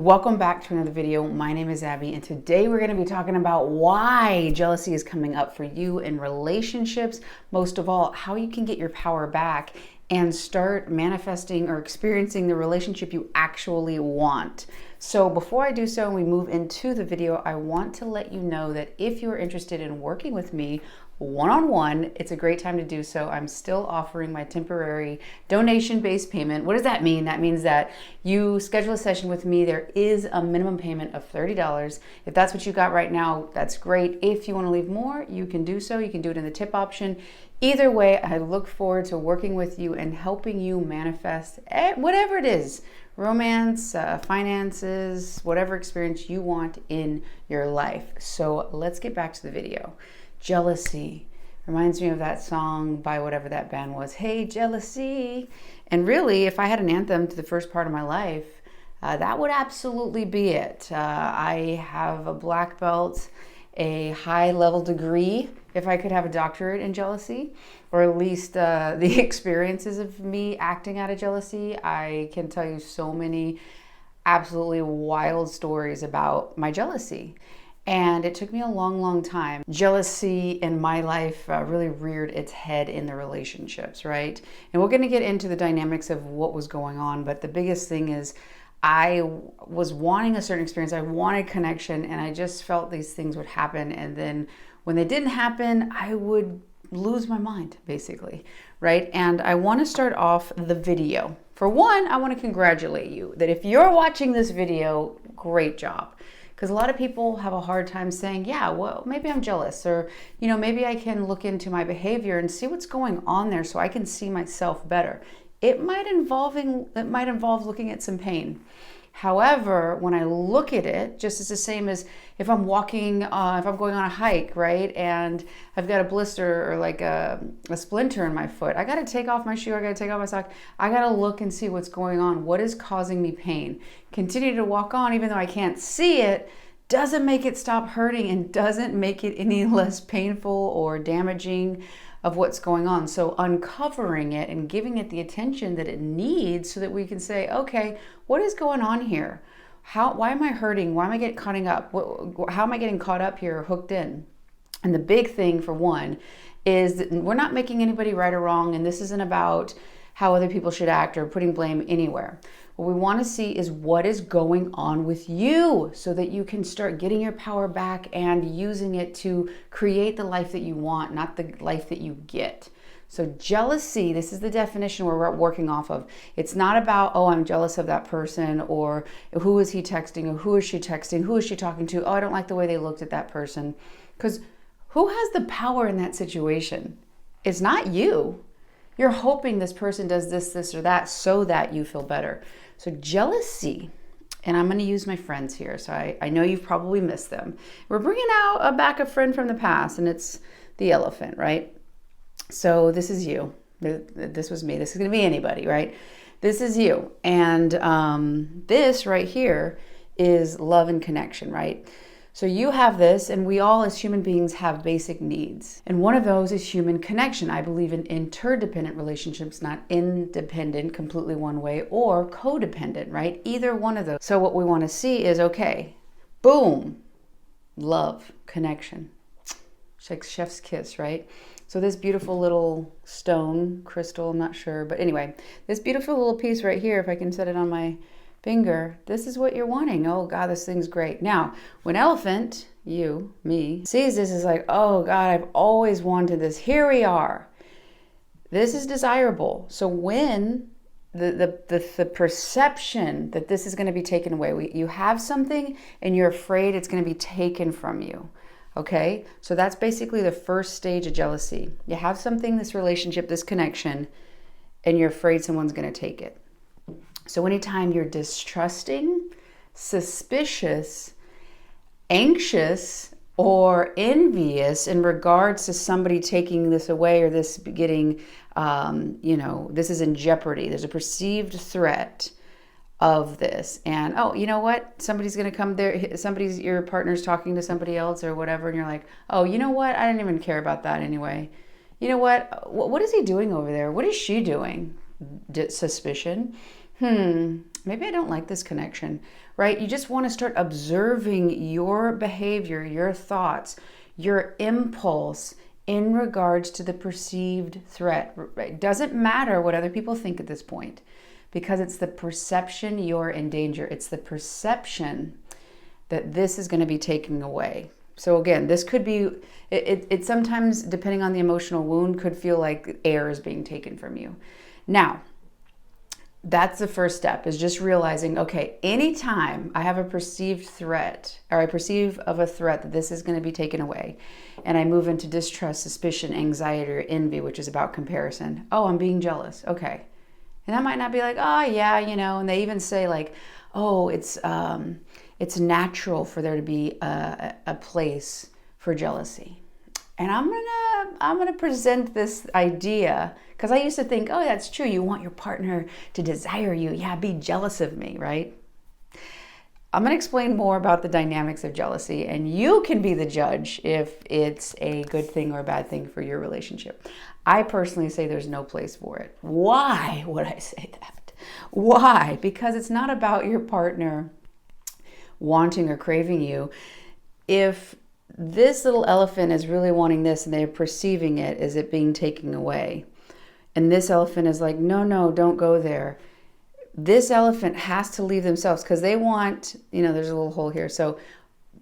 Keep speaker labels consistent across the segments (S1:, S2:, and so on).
S1: Welcome back to another video. My name is Abby, and today we're going to be talking about why jealousy is coming up for you in relationships. Most of all, how you can get your power back and start manifesting or experiencing the relationship you actually want. So before I do so and we move into the video, I want to let you know that if you're interested in working with me one-on-one, it's a great time to do so. I'm still offering my temporary donation-based payment. What does that mean? That means that you schedule a session with me. There is a minimum payment of $30. If that's what you got right now, that's great. If you want to leave more, you can do so. You can do it in the tip option. Either way, I look forward to working with you and helping you manifest whatever it is, romance, finances, whatever experience you want in your life. So let's get back to the video. Jealousy reminds me of that song by whatever that band was, Hey Jealousy. And really, if I had an anthem to the first part of my life, that would absolutely be it. I have a black belt, a high level degree, if I could have a doctorate in jealousy, or at least the experiences of me acting out of jealousy. I can tell you so many absolutely wild stories about my jealousy. And it took me a long time. Jealousy in my life really reared its head in the relationships, right? And we're going to get into the dynamics of what was going on. But the biggest thing is I was wanting a certain experience. I wanted connection, and I just felt these things would happen. And then when they didn't happen, I would lose my mind, basically, right? And I want to start off the video. For one, I want to congratulate you that if you're watching this video, great job. Because a lot of people have a hard time saying, yeah, well, maybe I'm jealous, or, maybe I can look into my behavior and see what's going on there so I can see myself better. It might involve looking at some pain. However, when I look at it, just as the same as if I'm walking, if I'm going on a hike, right, and I've got a blister or like a splinter in my foot, I got to take off my shoe, I got to take off my sock, I got to look and see what's going on. What is causing me pain? Continue to walk on, even though I can't see it, doesn't make it stop hurting and doesn't make it any less painful or damaging of what's going on. So uncovering it and giving it the attention that it needs so that we can say, okay, what is going on here? Why am I hurting? Why am I getting caught up? How am I getting caught up here or hooked in? And the big thing, for one, is that we're not making anybody right or wrong, and this isn't about how other people should act or putting blame anywhere. What we want to see is what is going on with you so that you can start getting your power back and using it to create the life that you want, not the life that you get. So jealousy, this is the definition we're working off of. It's not about, oh, I'm jealous of that person, or who is he texting, or who is she texting, who is she talking to? Oh, I don't like the way they looked at that person. Because who has the power in that situation? It's not you. You're hoping this person does this, or that so that you feel better. So jealousy, and I'm going to use my friends here. So I know you've probably missed them. We're bringing out back a friend from the past, and it's the elephant, right? So this is you. This was me. This is going to be anybody, right? This is you. And this right here is love and connection, right? So you have this, and we all as human beings have basic needs. And one of those is human connection. I believe in interdependent relationships, not independent, completely one way, or codependent, right? Either one of those. So what we want to see is, okay, boom, love, connection. It's like chef's kiss, right? So this beautiful little stone, crystal, I'm not sure, but anyway, this beautiful little piece right here, if I can set it on my finger, this is what you're wanting. Oh God, this thing's great. Now, when elephant, you, me, sees this, is like, oh God, I've always wanted this. Here we are. This is desirable. So when the perception that this is going to be taken away, you have something and you're afraid it's going to be taken from you. Okay, so that's basically the first stage of jealousy. You have something, this relationship, this connection, and you're afraid someone's going to take it. So anytime you're distrusting, suspicious, anxious, or envious in regards to somebody taking this away, or this getting, this is in jeopardy. There's a perceived threat of this. And, oh, you know what? Somebody's going to come there. Your partner's talking to somebody else or whatever. And you're like, oh, you know what? I didn't even care about that anyway. You know what? What is he doing over there? What is she doing? Suspicion. maybe I don't like this connection, right? You just want to start observing your behavior, your thoughts, your impulse in regards to the perceived threat. It doesn't matter what other people think at this point, because it's the perception you're in danger. It's the perception that this is going to be taken away. So again, this could be, it sometimes, depending on the emotional wound, could feel like air is being taken from you. Now, that's the first step, is just realizing, okay, anytime I have a perceived threat, or I perceive of a threat that this is going to be taken away, and I move into distrust, suspicion, anxiety, or envy, which is about comparison. Oh, I'm being jealous. Okay. And that might not be like, oh yeah, and they even say like, oh, it's natural for there to be a place for jealousy. And I'm gonna present this idea, because I used to think, oh, that's true. You want your partner to desire you. Yeah, be jealous of me, right? I'm gonna explain more about the dynamics of jealousy, and you can be the judge if it's a good thing or a bad thing for your relationship. I personally say there's no place for it. Why would I say that? Why? Because it's not about your partner wanting or craving you. If this little elephant is really wanting this and they're perceiving it as it being taken away, and this elephant is like, no, don't go there. This elephant has to leave themselves, because they want, there's a little hole here. So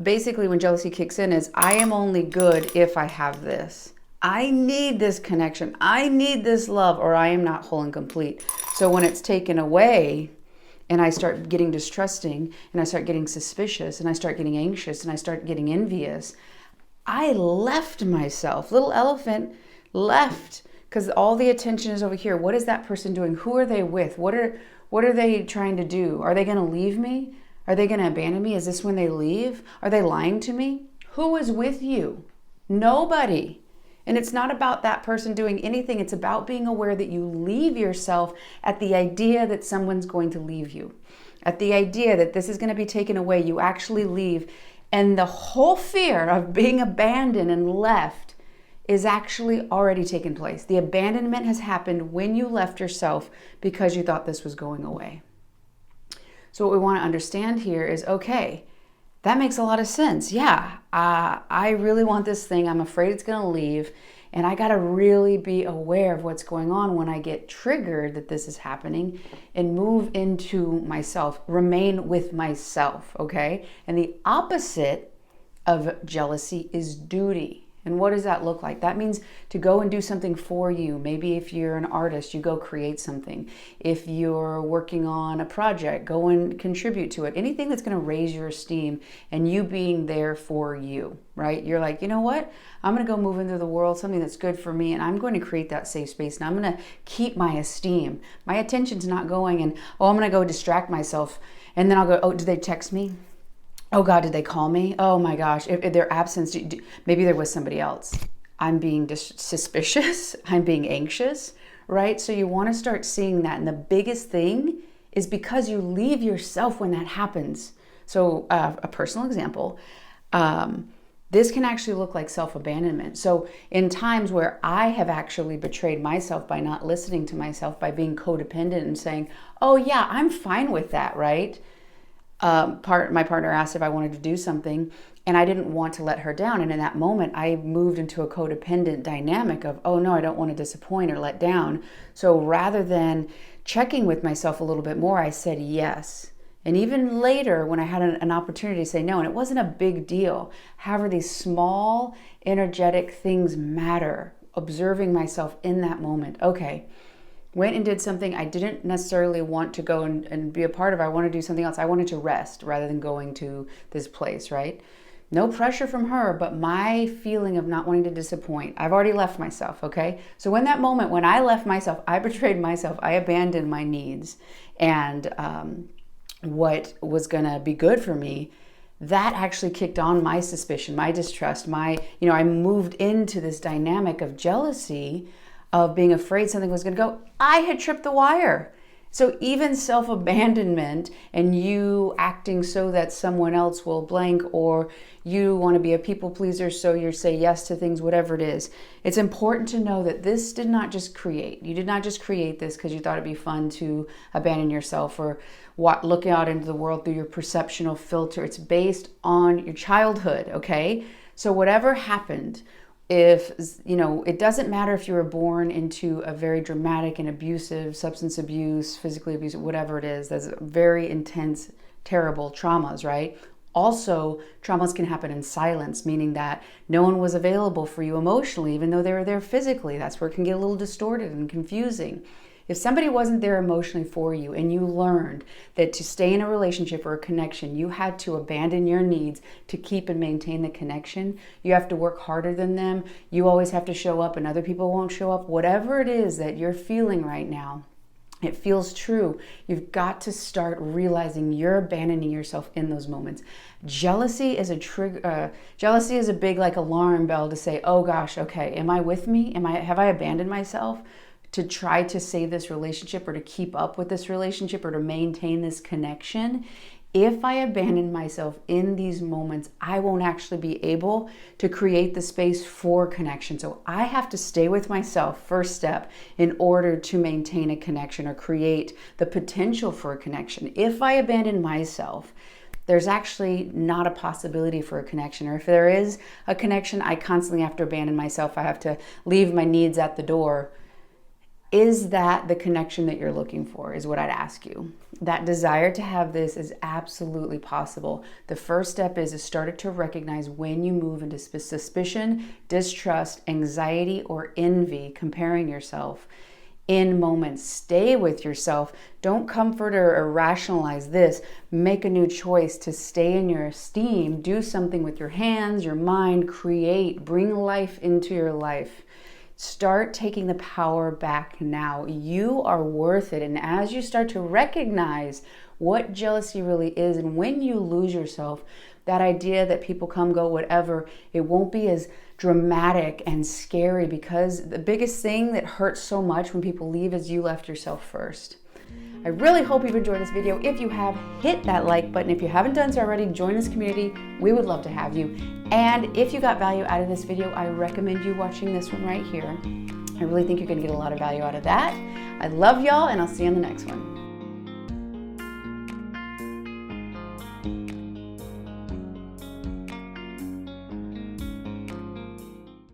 S1: basically when jealousy kicks in is, I am only good if I have this. I need this connection. I need this love, or I am not whole and complete. So when it's taken away, and I start getting distrusting, and I start getting suspicious, and I start getting anxious, and I start getting envious, I left myself. Little elephant left, because all the attention is over here. What is that person doing? Who are they with? What are they trying to do? Are they going to leave me? Are they going to abandon me? Is this when they leave? Are they lying to me? Who is with you? Nobody. And it's not about that person doing anything. It's about being aware that you leave yourself at the idea that someone's going to leave you, at the idea that this is going to be taken away. You actually leave. And the whole fear of being abandoned and left is actually already taken place. The abandonment has happened when you left yourself because you thought this was going away. So what we want to understand here is, okay, that makes a lot of sense. Yeah, I really want this thing. I'm afraid it's going to leave. And I got to really be aware of what's going on when I get triggered that this is happening, and move into myself, remain with myself, okay? And the opposite of jealousy is duty. And what does that look like? That means to go and do something for you. Maybe if you're an artist, you go create something. If you're working on a project, go and contribute to it. Anything that's going to raise your esteem, and you being there for you, right? You're like, you know what? I'm going to go move into the world, something that's good for me, and I'm going to create that safe space, and I'm going to keep my esteem. My attention's not going and, oh, I'm going to go distract myself. And then I'll go, oh, did they text me? Oh God, did they call me? Oh my gosh, if their absence, maybe they're with somebody else. I'm being suspicious. I'm being anxious, right? So you want to start seeing that. And the biggest thing is because you leave yourself when that happens. So a personal example, this can actually look like self-abandonment. So in times where I have actually betrayed myself by not listening to myself, by being codependent and saying, oh yeah, I'm fine with that, right? My partner asked if I wanted to do something, and I didn't want to let her down. And in that moment, I moved into a codependent dynamic of, oh no, I don't want to disappoint or let down. So rather than checking with myself a little bit more, I said yes. And even later, when I had an opportunity to say no, and it wasn't a big deal. However, these small energetic things matter. Observing myself in that moment. Okay. Went and did something I didn't necessarily want to go and be a part of. I want to do something else. I wanted to rest rather than going to this place, right? No pressure from her, but my feeling of not wanting to disappoint. I've already left myself, okay? So in that moment, when I left myself, I betrayed myself. I abandoned my needs and what was going to be good for me. That actually kicked on my suspicion, my distrust, I moved into this dynamic of jealousy, of being afraid something was going to go. I had tripped the wire. So even self-abandonment and you acting so that someone else will blank, or you want to be a people pleaser so you say yes to things, whatever it is, it's important to know that this did not just create. You did not just create this because you thought it'd be fun to abandon yourself or looking out into the world through your perceptional filter. It's based on your childhood, okay? So whatever happened, if, you know, it doesn't matter if you were born into a very dramatic and abusive substance abuse, physically abusive, whatever it is, that's very intense, terrible traumas, right? Also, traumas can happen in silence, meaning that no one was available for you emotionally, even though they were there physically. That's where it can get a little distorted and confusing. If somebody wasn't there emotionally for you and you learned that to stay in a relationship or a connection, you had to abandon your needs to keep and maintain the connection, you have to work harder than them, you always have to show up and other people won't show up, whatever it is that you're feeling right now, it feels true. You've got to start realizing you're abandoning yourself in those moments. Jealousy is a trigger. Jealousy is a big like alarm bell to say, "Oh gosh, okay, am I with me? Have I abandoned myself to try to save this relationship or to keep up with this relationship or to maintain this connection?" If I abandon myself in these moments, I won't actually be able to create the space for connection. So I have to stay with myself, first step, in order to maintain a connection or create the potential for a connection. If I abandon myself, there's actually not a possibility for a connection. Or if there is a connection, I constantly have to abandon myself. I have to leave my needs at the door. Is that the connection that you're looking for, is what I'd ask you. That desire to have this is absolutely possible. The first step is to start to recognize when you move into suspicion, distrust, anxiety, or envy, comparing yourself in moments. Stay with yourself. Don't comfort or rationalize this. Make a new choice to stay in your esteem. Do something with your hands, your mind, create, bring life into your life. Start taking the power back now. You are worth it. And as you start to recognize what jealousy really is, and when you lose yourself, that idea that people come, go, whatever, it won't be as dramatic and scary, because the biggest thing that hurts so much when people leave is you left yourself first. I really hope you've enjoyed this video. If you have, hit that like button. If you haven't done so already, join this community. We would love to have you. And if you got value out of this video, I recommend you watching this one right here. I really think you're going to get a lot of value out of that. I love y'all, and I'll see you on the next one.